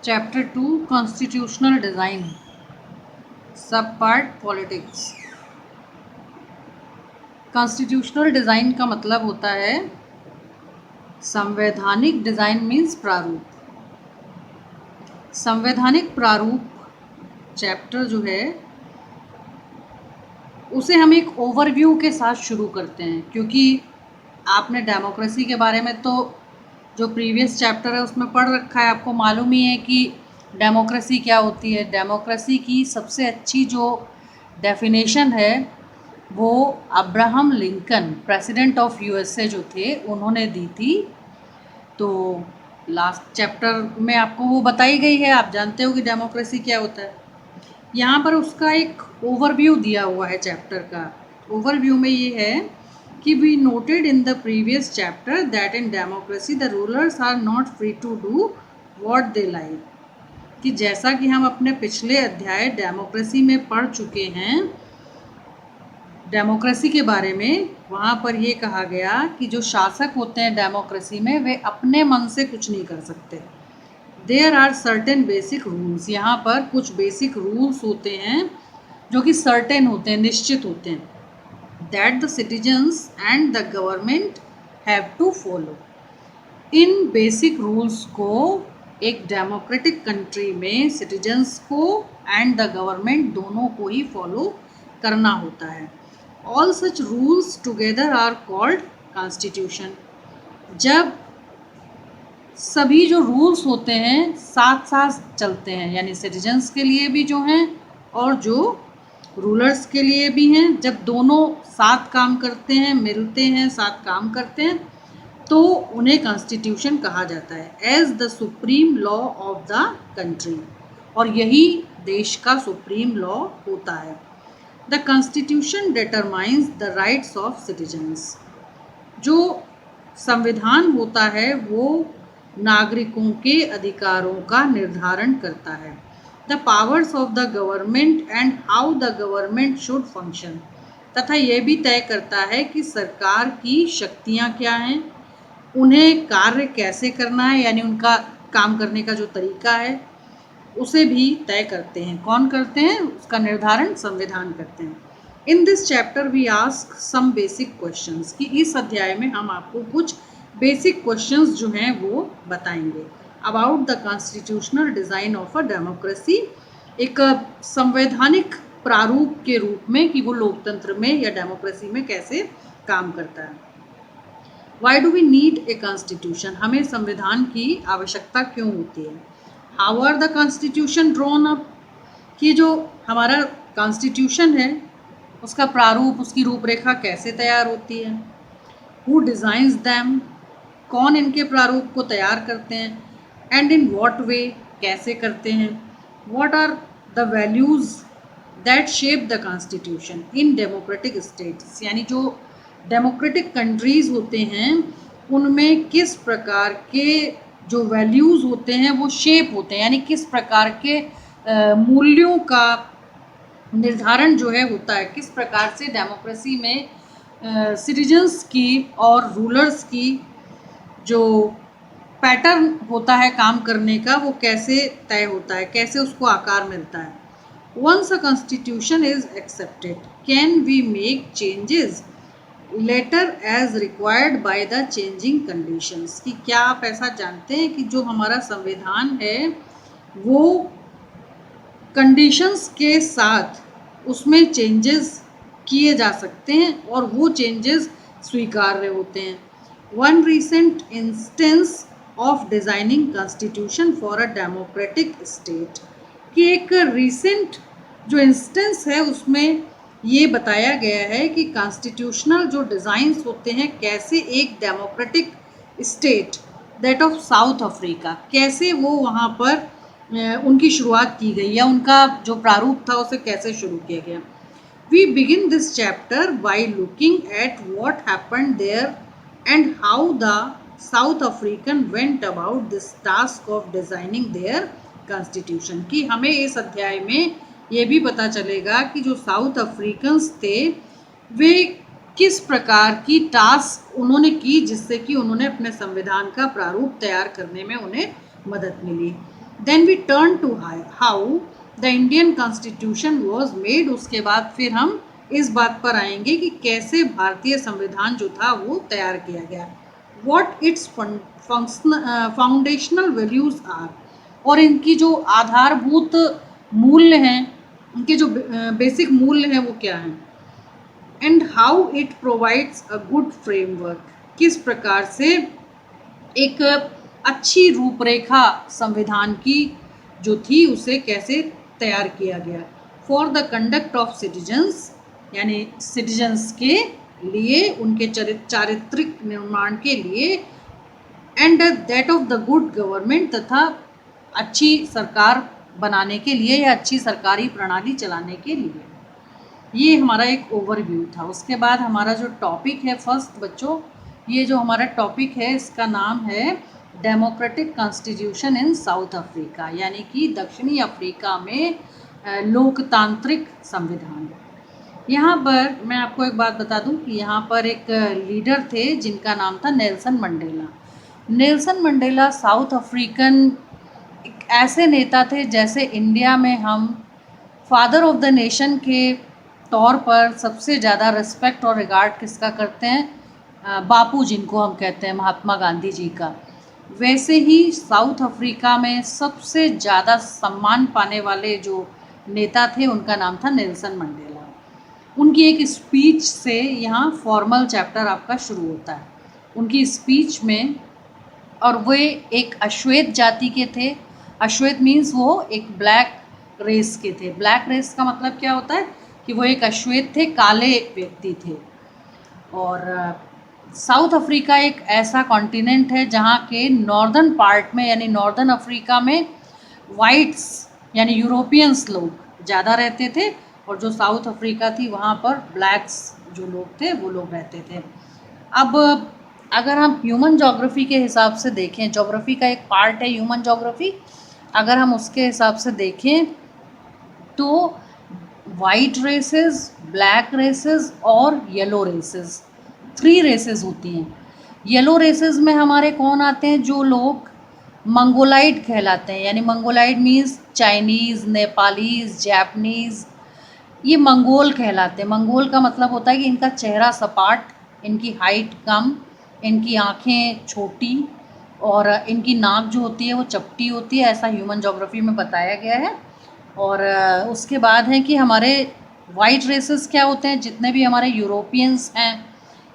Chapter 2 constitutional design सब part politics. Constitutional design का मतलब होता है संवैधानिक डिज़ाइन मीन्स प्रारूप। संवैधानिक प्रारूप चैप्टर जो है उसे हम एक ओवरव्यू के साथ शुरू करते हैं, क्योंकि आपने डेमोक्रेसी के बारे में तो जो प्रीवियस चैप्टर है उसमें पढ़ रखा है। आपको मालूम ही है कि डेमोक्रेसी क्या होती है। डेमोक्रेसी की सबसे अच्छी जो डेफिनेशन है वो Abraham Lincoln president of USA जो थे उन्होंने दी थी। तो लास्ट चैप्टर में आपको वो बताई गई है, आप जानते हो कि डेमोक्रेसी क्या होता है। यहाँ पर उसका एक ओवरव्यू दिया हुआ है चैप्टर का। ओवरव्यू में ये है कि we noted in the previous chapter that in democracy the rulers are not free to do what they like. कि जैसा कि हम अपने पिछले अध्याय डेमोक्रेसी में पढ़ चुके हैं, डेमोक्रेसी के बारे में, वहाँ पर ये कहा गया कि जो शासक होते हैं डेमोक्रेसी में वे अपने मन से कुछ नहीं कर सकते। There are certain basic rules. यहाँ पर कुछ बेसिक रूल्स होते हैं जो कि सर्टेन होते हैं, निश्चित होते हैं, that the citizens and the government have to follow. इन बेसिक रूल्स को एक डेमोक्रेटिक कंट्री में सिटीजन्स को एंड द गवर्नमेंट दोनों को ही फॉलो करना होता है। All such rules together are called constitution. जब सभी जो रूल्स होते हैं साथ साथ चलते हैं, यानी सिटीजन्स के लिए भी जो हैं और जो रूलर्स के लिए भी हैं, जब दोनों साथ काम करते हैं, मिलते हैं, साथ काम करते हैं, तो उन्हें कॉन्स्टिट्यूशन कहा जाता है as the supreme law of the country. और यही देश का सुप्रीम लॉ होता है। The constitution determines the rights of citizens. जो संविधान होता है वो नागरिकों के अधिकारों का निर्धारण करता है। The powers of the government and how the government should function. तथा यह भी तय करता है कि सरकार की शक्तियाँ क्या हैं, उन्हें कार्य कैसे करना है, यानी उनका काम करने का जो तरीका है उसे भी तय करते हैं। कौन करते हैं? उसका निर्धारण संविधान करते हैं। In this chapter we ask some basic questions. कि इस अध्याय में हम आपको कुछ बेसिक क्वेश्चंस जो हैं वो बताएंगे about the constitutional design of a democracy. एक संवैधानिक प्रारूप के रूप में कि वो लोकतंत्र में या डेमोक्रेसी में कैसे काम करता है। Why do we need a constitution. हमें संविधान की आवश्यकता क्यों होती है। How are the constitution drawn up. कि जो हमारा कॉन्स्टिट्यूशन है उसका प्रारूप, उसकी रूपरेखा कैसे तैयार होती है। Who designs them. कौन इनके प्रारूप को तैयार करते हैं। एंड इन व्हाट वे, कैसे करते हैं। What are the values that shape the constitution in democratic states. यानी जो डेमोक्रेटिक कंट्रीज़ होते हैं उनमें किस प्रकार के जो वैल्यूज़ होते हैं वो शेप होते हैं, यानी किस प्रकार के मूल्यों का निर्धारण जो है होता है, किस प्रकार से डेमोक्रेसी में सिटीजन्स की और रूलर्स की जो पैटर्न होता है काम करने का वो कैसे तय होता है, कैसे उसको आकार मिलता है। Once a constitution is accepted can we make changes later as required by the changing conditions. कि क्या आप ऐसा जानते हैं कि जो हमारा संविधान है वो कंडीशंस के साथ उसमें चेंजेस किए जा सकते हैं और वो चेंजेस स्वीकार्य होते हैं। One recent instance of designing constitution for a democratic state. कि एक रिसेंट जो इंस्टेंस है उसमें ये बताया गया है कि कॉन्स्टिट्यूशनल जो डिज़ाइंस होते हैं कैसे एक democratic state that of south Africa, कैसे वो वहाँ पर उनकी शुरुआत की गई या उनका जो प्रारूप था उसे कैसे शुरू किया गया। We begin this chapter by looking at what happened there and how the South African went about this task of designing their constitution. कि हमें इस अध्याय में ये भी पता चलेगा कि जो साउथ अफ्रीकन्स थे वे किस प्रकार की टास्क उन्होंने की जिससे कि उन्होंने अपने संविधान का प्रारूप तैयार करने में उन्हें मदद मिली। Then we turn to how the Indian constitution was made. उसके बाद फिर हम इस बात पर आएंगे कि कैसे भारतीय संविधान जो था वो तैयार किया गया, what its foundational values are, और इनकी जो आधारभूत मूल्य हैं, इनके जो बेसिक मूल्य हैं वो क्या हैं, and how it provides a good framework, किस प्रकार से एक अच्छी रूपरेखा संविधान की जो थी उसे कैसे तैयार किया गया, for the conduct of citizens, यानी सिटीजन्स के लिए, उनके चारित्रिक निर्माण के लिए, and that of the good government, तथा अच्छी सरकार बनाने के लिए या अच्छी सरकारी प्रणाली चलाने के लिए। ये हमारा एक ओवरव्यू था। उसके बाद हमारा जो टॉपिक है फर्स्ट बच्चों, ये जो हमारा टॉपिक है इसका नाम है democratic constitution in south Africa, यानी कि दक्षिणी अफ्रीका में लोकतांत्रिक संविधान। यहाँ पर मैं आपको एक बात बता दूं कि यहाँ पर एक लीडर थे जिनका नाम था Nelson Mandela. Nelson Mandela south African एक ऐसे नेता थे जैसे इंडिया में हम फादर ऑफ द नेशन के तौर पर सबसे ज़्यादा रिस्पेक्ट और रिगार्ड किसका करते हैं, बापू जिनको हम कहते हैं, महात्मा गांधी जी का। वैसे ही साउथ अफ्रीका में सबसे ज़्यादा सम्मान पाने वाले जो नेता थे उनका नाम था नेल्सन मंडेला। उनकी एक स्पीच से यहाँ फॉर्मल चैप्टर आपका शुरू होता है, उनकी स्पीच में, और वे एक अश्वेत जाति के थे। अश्वेत मीन्स वो एक ब्लैक रेस के थे। ब्लैक रेस का मतलब क्या होता है कि वो एक अश्वेत थे, काले व्यक्ति थे। और साउथ अफ्रीका एक ऐसा कॉन्टिनेंट है जहाँ के नॉर्दर्न पार्ट में, यानी नॉर्दर्न अफ्रीका में वाइट्स यानी यूरोपियंस लोग ज़्यादा रहते थे, और जो साउथ अफ्रीका थी वहाँ पर ब्लैक्स जो लोग थे वो लोग रहते थे। अब अगर हम ह्यूमन जोग्राफी के हिसाब से देखें, जोग्राफी का एक पार्ट है ह्यूमन जोग्राफी, अगर हम उसके हिसाब से देखें तो वाइट रेसेस, ब्लैक रेसेस और येलो रेसेस, 3 रेसेस होती हैं। येलो रेसेस में हमारे कौन आते हैं, जो लोग मंगोलाइड कहलाते हैं, यानी Mongoloid means Chinese, Nepalese, Japanese, ये मंगोल कहलाते हैं। मंगोल का मतलब होता है कि इनका चेहरा सपाट, इनकी हाइट कम, इनकी आँखें छोटी, और इनकी नाक जो होती है वो चपटी होती है, ऐसा ह्यूमन जोग्राफी में बताया गया है। और उसके बाद है कि हमारे वाइट रेसेस क्या होते हैं, जितने भी हमारे यूरोपियंस हैं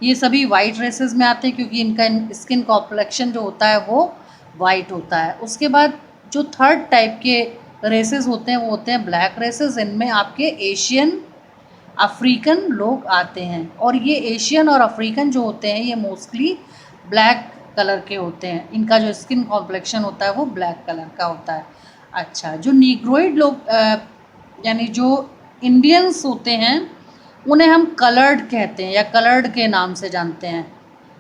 ये सभी वाइट रेसेस में आते हैं, क्योंकि इनका स्किन कॉम्प्लेक्शन जो होता है वो वाइट होता है। उसके बाद जो थर्ड टाइप के रेसेस होते हैं वो होते हैं ब्लैक रेसेस। इनमें आपके एशियन, अफ्रीकन लोग आते हैं, और ये एशियन और अफ्रीकन जो होते हैं ये मोस्टली ब्लैक कलर के होते हैं, इनका जो स्किन कॉम्प्लेक्शन होता है वो ब्लैक कलर का होता है। अच्छा, जो नीग्रोइड लोग यानी जो इंडियंस होते हैं उन्हें हम कलर्ड कहते हैं या कलर्ड के नाम से जानते हैं,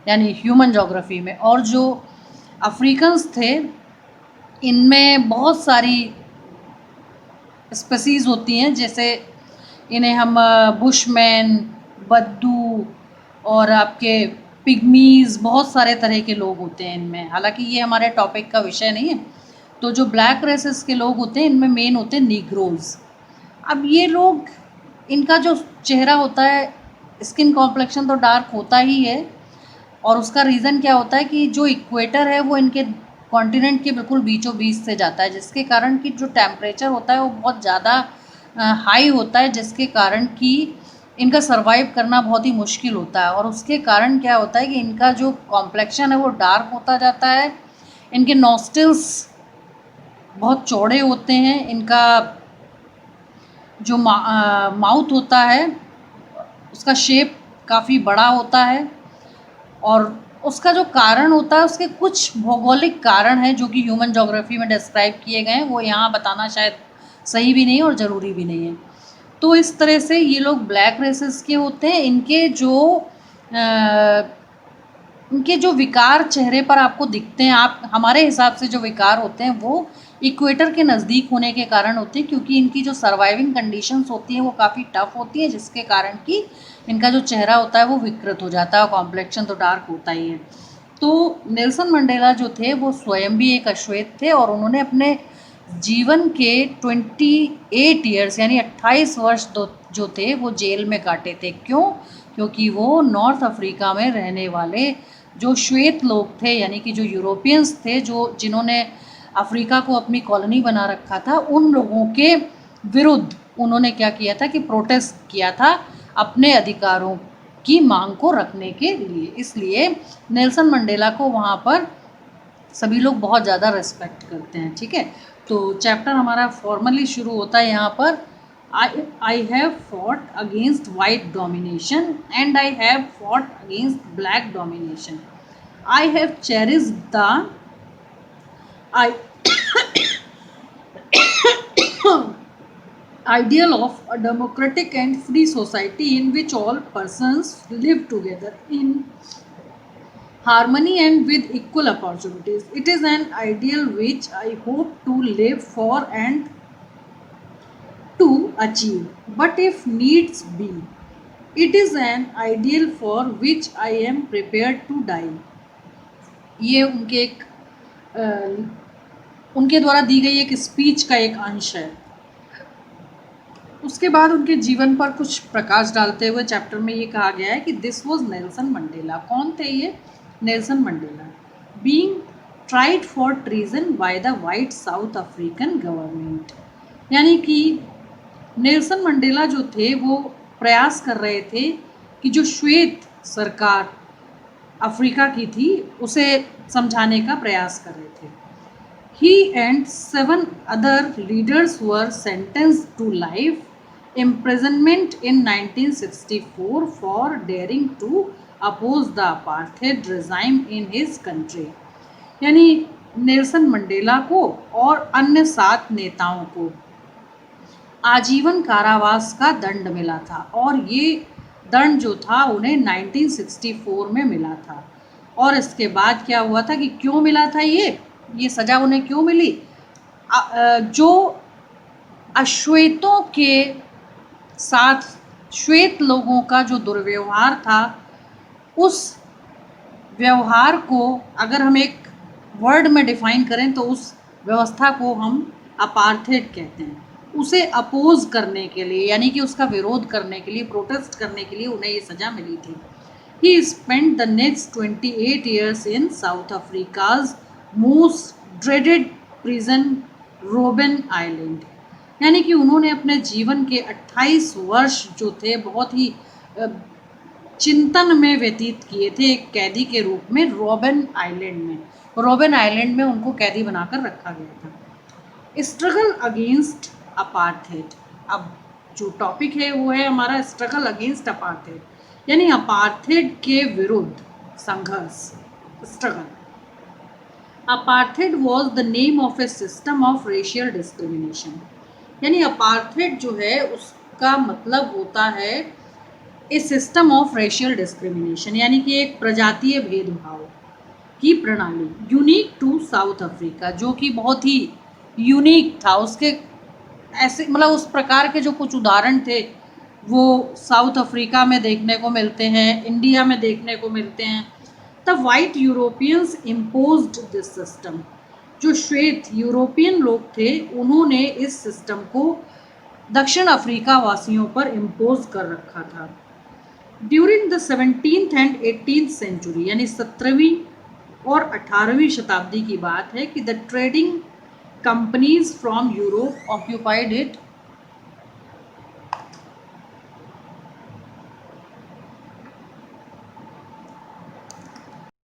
यानी ह्यूमन जोग्राफी में। और जो अफ्रीकन्स थे इनमें बहुत सारी स्पीसीज़ होती हैं, जैसे इन्हें हम बुशमैन, बद्दू और आपके पिग्मीज़, बहुत सारे तरह के लोग होते हैं इनमें। हालांकि ये हमारे टॉपिक का विषय नहीं है। तो जो ब्लैक रेसेस के लोग होते हैं इनमें मेन होते हैं नीग्रोज़। अब ये लोग, इनका जो चेहरा होता है, स्किन कॉम्प्लेक्शन तो डार्क होता ही है, और उसका रीज़न क्या होता है कि जो इक्वेटर है वो इनके कॉन्टिनेंट के बिल्कुल बीचों बीच से जाता है, जिसके कारण कि जो टेम्परेचर होता है वो बहुत ज़्यादा हाई होता है, जिसके कारण कि इनका सर्वाइव करना बहुत ही मुश्किल होता है। और उसके कारण क्या होता है कि इनका जो कॉम्प्लेक्शन है वो डार्क होता जाता है, इनके नॉस्ट्रिल्स बहुत चौड़े होते हैं, इनका जो माउथ होता है उसका शेप काफ़ी बड़ा होता है, और उसका जो कारण होता है, उसके कुछ भौगोलिक कारण हैं जो कि ह्यूमन जोग्राफी में डिस्क्राइब किए गए हैं, वो यहाँ बताना शायद सही भी नहीं है और ज़रूरी भी नहीं है। तो इस तरह से ये लोग ब्लैक रेसेस के होते हैं। इनके जो विकार चेहरे पर आपको दिखते हैं, आप हमारे हिसाब से जो विकार होते हैं वो इक्वेटर के नज़दीक होने के कारण होते हैं, क्योंकि इनकी जो सर्वाइविंग कंडीशंस होती हैं वो काफ़ी टफ होती हैं, जिसके कारण कि इनका जो चेहरा होता है वो विकृत हो जाता है, और कॉम्प्लेक्शन तो डार्क होता ही है। तो नेल्सन मंडेला जो थे वो स्वयं भी एक अश्वेत थे, और उन्होंने अपने जीवन के 28 ईयर्स यानी 28 वर्ष जो थे वो जेल में काटे थे। क्यों? क्योंकि वो नॉर्थ अफ्रीका में रहने वाले जो श्वेत लोग थे, यानी कि जो यूरोपियंस थे, जो जिन्होंने अफ्रीका को अपनी कॉलोनी बना रखा था, उन लोगों के विरुद्ध उन्होंने क्या किया था कि प्रोटेस्ट किया था अपने अधिकारों की मांग को रखने के लिए। इसलिए नेल्सन मंडेला को वहाँ पर सभी लोग बहुत ज़्यादा रिस्पेक्ट करते हैं। ठीक है, तो चैप्टर हमारा फॉर्मली शुरू होता है यहाँ पर, I have fought against white domination and I have fought against black domination. I have cherished the I ideal of a democratic and free society in which all persons live together in harmony and with equal opportunities. It is an ideal which I hope to live for and to achieve. But if needs be, it is an ideal for which I am prepared to die. ये उनके द्वारा दी गई एक speech का एक अंश है। उसके बाद उनके जीवन पर कुछ प्रकाश डालते हुए चैप्टर में ये कहा गया है कि दिस वॉज नेल्सन मंडेला। कौन थे ये? Nelson Mandela being tried for treason by the white south African government. यानी कि नेल्सन मंडेला जो थे वो प्रयास कर रहे थे कि जो श्वेत सरकार अफ्रीका की थी उसे समझाने का प्रयास कर रहे थे। He and 7 other leaders were sentenced to life imprisonment in 1964 for daring to oppose the apartheid regime in his country। यानी नेल्सन मंडेला को और अन्य 7 नेताओं को आजीवन कारावास का दंड मिला था, और ये दंड जो था उन्हें 1964 में मिला था। और इसके बाद क्या हुआ था कि क्यों मिला था ये सज़ा उन्हें क्यों मिली? जो अश्वेतों के साथ श्वेत लोगों का जो दुर्व्यवहार था, उस व्यवहार को अगर हम एक वर्ड में डिफाइन करें तो उस व्यवस्था को हम अपार्थेड कहते हैं। उसे अपोज करने के लिए, यानी कि उसका विरोध करने के लिए, प्रोटेस्ट करने के लिए उन्हें ये सज़ा मिली थी। He spent the next 28 years in South Africa's most dreaded prison Robben island. यानी कि उन्होंने अपने जीवन के 28 वर्ष जो थे बहुत ही चिंतन में व्यतीत किए थे एक कैदी के रूप में रोबेन आइलैंड में। रोबेन आइलैंड में उनको कैदी बनाकर रखा गया था। Struggle against apartheid. अब जो टॉपिक है वो है हमारा स्ट्रगल अगेंस्ट अपार्थेड, यानी अपार्थेड के विरुद्ध संघर्ष, struggle. Apartheid was the name of A system of racial discrimination. यानी अपार्थेड जो है उसका मतलब होता है ए सिस्टम ऑफ रेशियल डिस्क्रिमिनेशन, यानी कि एक प्रजातीय भेदभाव की प्रणाली यूनिक टू साउथ अफ्रीका, जो कि बहुत ही यूनिक था। उसके ऐसे मतलब उस प्रकार के जो कुछ उदाहरण थे वो साउथ अफ्रीका में देखने को मिलते हैं, इंडिया में देखने को मिलते हैं। The white Europeans imposed this system. जो श्वेत यूरोपियन लोग थे उन्होंने इस सिस्टम को दक्षिण अफ्रीका वासियों पर इम्पोज कर रखा था। During the 17th and 18th century, यानी 17वीं और 18वीं शताब्दी की बात है कि the trading companies from Europe occupied it